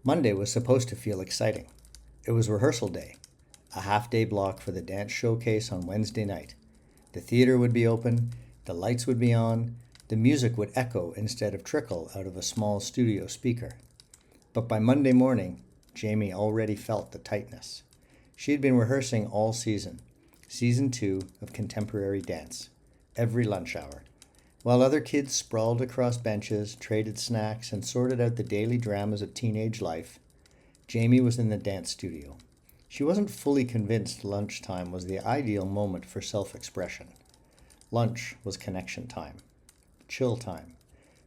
Monday was supposed to feel exciting. It was rehearsal day, a half-day block for the dance showcase on Wednesday night. The theater would be open, the lights would be on, the music would echo instead of trickle out of a small studio speaker. But by Monday morning, Jamie already felt the tightness. She had been rehearsing all season, season 2 of contemporary dance, every lunch hour. While other kids sprawled across benches, traded snacks, and sorted out the daily dramas of teenage life, Jamie was in the dance studio. She wasn't fully convinced lunchtime was the ideal moment for self-expression. Lunch was connection time, chill time,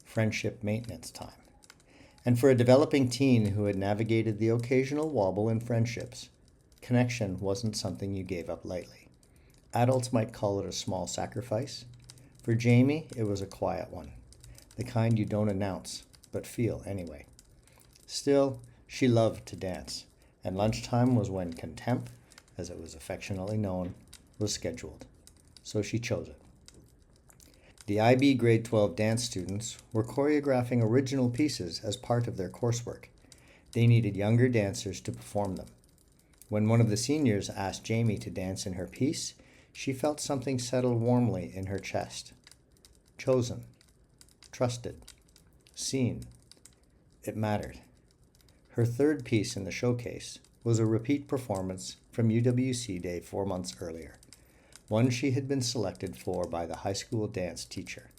friendship maintenance time. And for a developing teen who had navigated the occasional wobble in friendships, connection wasn't something you gave up lightly. Adults might call it a small sacrifice. For Jamie, it was a quiet one, the kind you don't announce, but feel anyway. Still, she loved to dance, and lunchtime was when contemp, as it was affectionately known, was scheduled. So she chose it. The IB Grade 12 dance students were choreographing original pieces as part of their coursework. They needed younger dancers to perform them. When one of the seniors asked Jamie to dance in her piece, she felt something settle warmly in her chest. Chosen, trusted, seen. It mattered. Her third piece in the showcase was a repeat performance from UWC Day 4 months earlier, one she had been selected for by the high school dance teacher.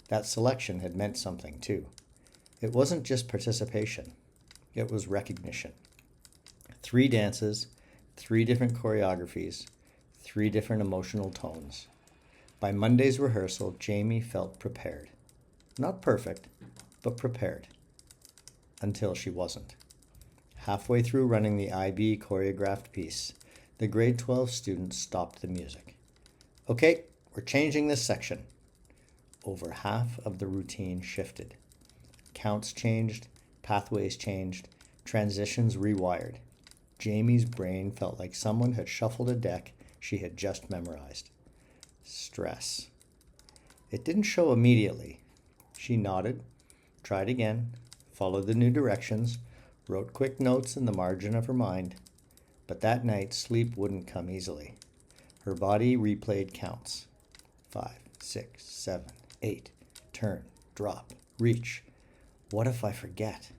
That selection had meant something too. It wasn't just participation, it was recognition. 3 dances, 3 different choreographies, 3 different emotional tones. By Monday's rehearsal, Jamie felt prepared. Not perfect, but prepared. Until she wasn't. Halfway through running the IB choreographed piece, the grade 12 students stopped the music. Okay, we're changing this section. Over half of the routine shifted. Counts changed, pathways changed, transitions rewired. Jamie's brain felt like someone had shuffled a deck she had just memorized. Stress. It didn't show immediately. She nodded, tried again, followed the new directions, wrote quick notes in the margin of her mind. But that night, sleep wouldn't come easily. Her body replayed counts. 5, 6, 7, 8. Turn, drop, reach. What if I forget?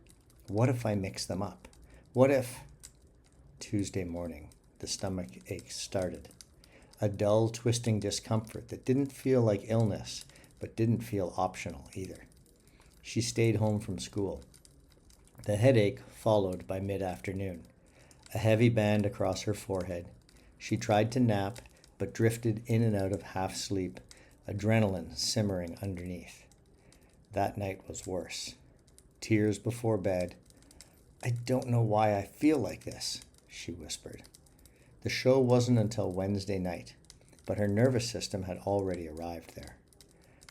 What if I mix them up? What if... Tuesday morning, the stomach aches started. A dull, twisting discomfort that didn't feel like illness, but didn't feel optional either. She stayed home from school. The headache followed by mid-afternoon. A heavy band across her forehead. She tried to nap, but drifted in and out of half-sleep, adrenaline simmering underneath. That night was worse. Tears before bed. I don't know why I feel like this, she whispered. The show wasn't until Wednesday night, but her nervous system had already arrived there.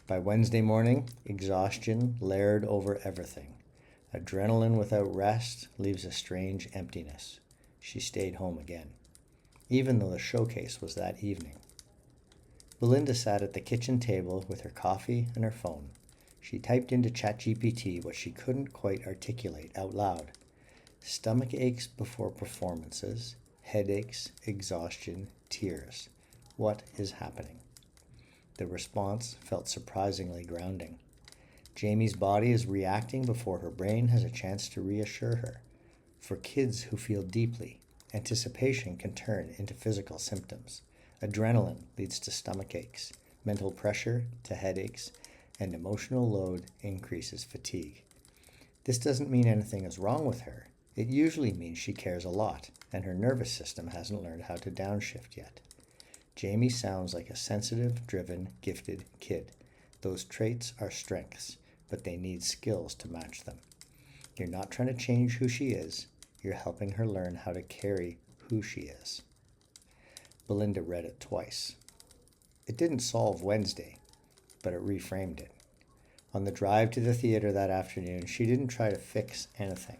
By Wednesday morning, exhaustion layered over everything. Adrenaline without rest leaves a strange emptiness. She stayed home again, even though the showcase was that evening. Belinda sat at the kitchen table with her coffee and her phone. She typed into ChatGPT what she couldn't quite articulate out loud. Stomach aches before performances, headaches, exhaustion, tears. What is happening? The response felt surprisingly grounding. Jamie's body is reacting before her brain has a chance to reassure her. For kids who feel deeply, anticipation can turn into physical symptoms. Adrenaline leads to stomach aches, mental pressure to headaches, and emotional load increases fatigue. This doesn't mean anything is wrong with her. It usually means she cares a lot, and her nervous system hasn't learned how to downshift yet. Jamie sounds like a sensitive, driven, gifted kid. Those traits are strengths, but they need skills to match them. You're not trying to change who she is. You're helping her learn how to carry who she is. Belinda read it twice. It didn't solve Wednesday, but it reframed it. On the drive to the theater that afternoon, she didn't try to fix anything.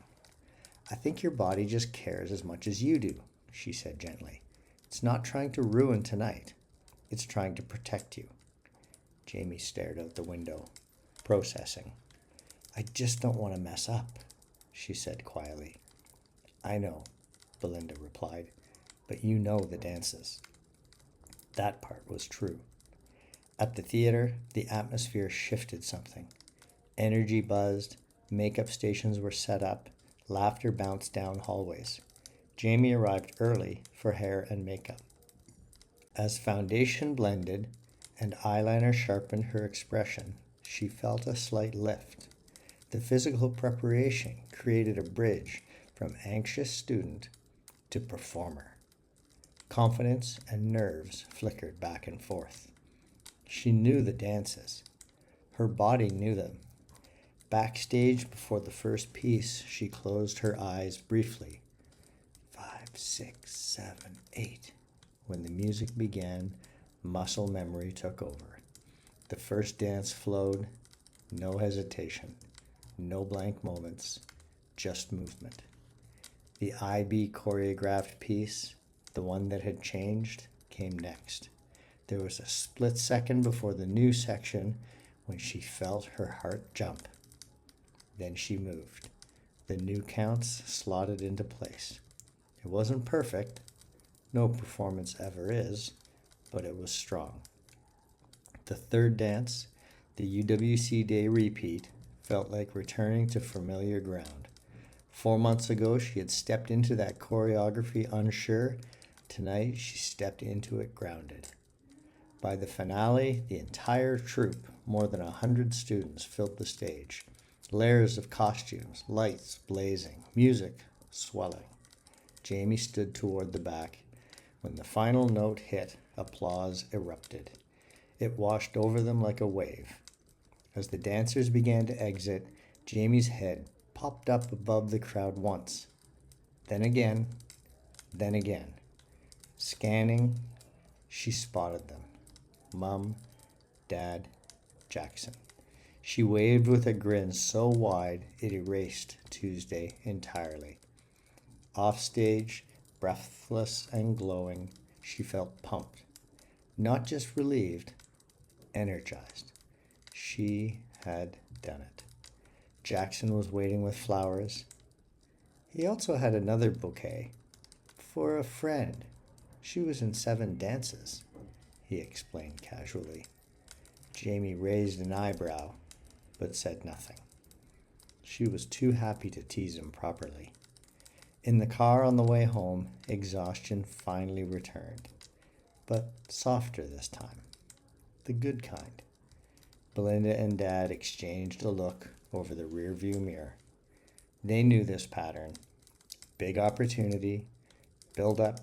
I think your body just cares as much as you do, she said gently. It's not trying to ruin tonight. It's trying to protect you. Jamie stared out the window, processing. I just don't want to mess up, she said quietly. I know, Belinda replied, but you know the dances. That part was true. At the theater, the atmosphere shifted something. Energy buzzed, makeup stations were set up, laughter bounced down hallways. Jaime arrived early for hair and makeup. As foundation blended and eyeliner sharpened her expression, she felt a slight lift. The physical preparation created a bridge from anxious student to performer. Confidence and nerves flickered back and forth. She knew the dances. Her body knew them. Backstage before the first piece, she closed her eyes briefly. 5, 6, 7, 8. When the music began, muscle memory took over. The first dance flowed, no hesitation, no blank moments, just movement. The IB choreographed piece, the one that had changed, came next. There was a split second before the new section when she felt her heart jump. Then she moved. The new counts slotted into place. It wasn't perfect. No performance ever is, but it was strong. The third dance, the UWC Day repeat, felt like returning to familiar ground. 4 months ago, she had stepped into that choreography unsure. Tonight, she stepped into it grounded. By the finale, the entire troupe, more than 100 students, filled the stage. Layers of costumes, lights blazing, music swelling. Jaime stood toward the back. When the final note hit, applause erupted. It washed over them like a wave. As the dancers began to exit, Jaime's head popped up above the crowd once. Then again, then again. Scanning, she spotted them. Mum, Dad, Jackson. She waved with a grin so wide it erased Tuesday entirely. Offstage, breathless and glowing, she felt pumped. Not just relieved, energized. She had done it. Jackson was waiting with flowers. He also had another bouquet. For a friend. She was in 7 dances, he explained casually. Jaime raised an eyebrow, but said nothing. She was too happy to tease him properly. In the car on the way home, exhaustion finally returned, but softer this time. The good kind. Belinda and Dad exchanged a look over the rearview mirror. They knew this pattern. Big opportunity, build up,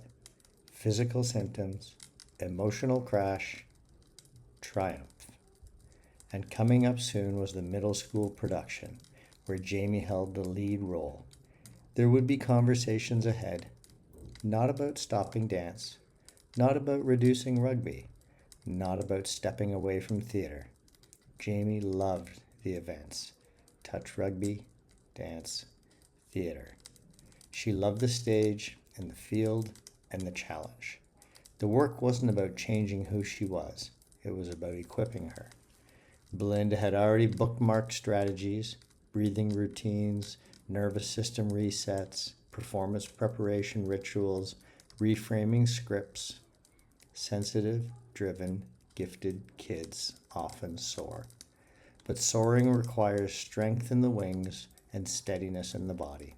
physical symptoms, emotional crash, triumph. And coming up soon was the middle school production, where Jaime held the lead role. There would be conversations ahead, not about stopping dance, not about reducing rugby, not about stepping away from theater. Jaime loved the events, touch rugby, dance, theater. She loved the stage and the field and the challenge. The work wasn't about changing who she was. It was about equipping her. Belinda had already bookmarked strategies, breathing routines, nervous system resets, performance preparation rituals, reframing scripts. Sensitive, driven, gifted kids often soar. But soaring requires strength in the wings and steadiness in the body.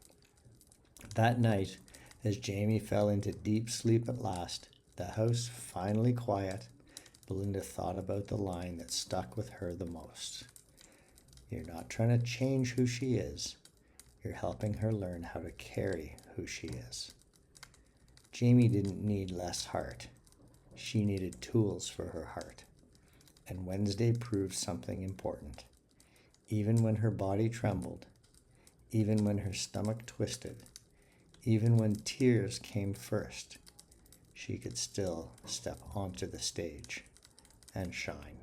That night, as Jaime fell into deep sleep at last, the house finally quiet, Belinda thought about the line that stuck with her the most. You're not trying to change who she is. You're helping her learn how to carry who she is. Jaime didn't need less heart. She needed tools for her heart. And Wednesday proved something important. Even when her body trembled, even when her stomach twisted, even when tears came first, she could still step onto the stage and shine.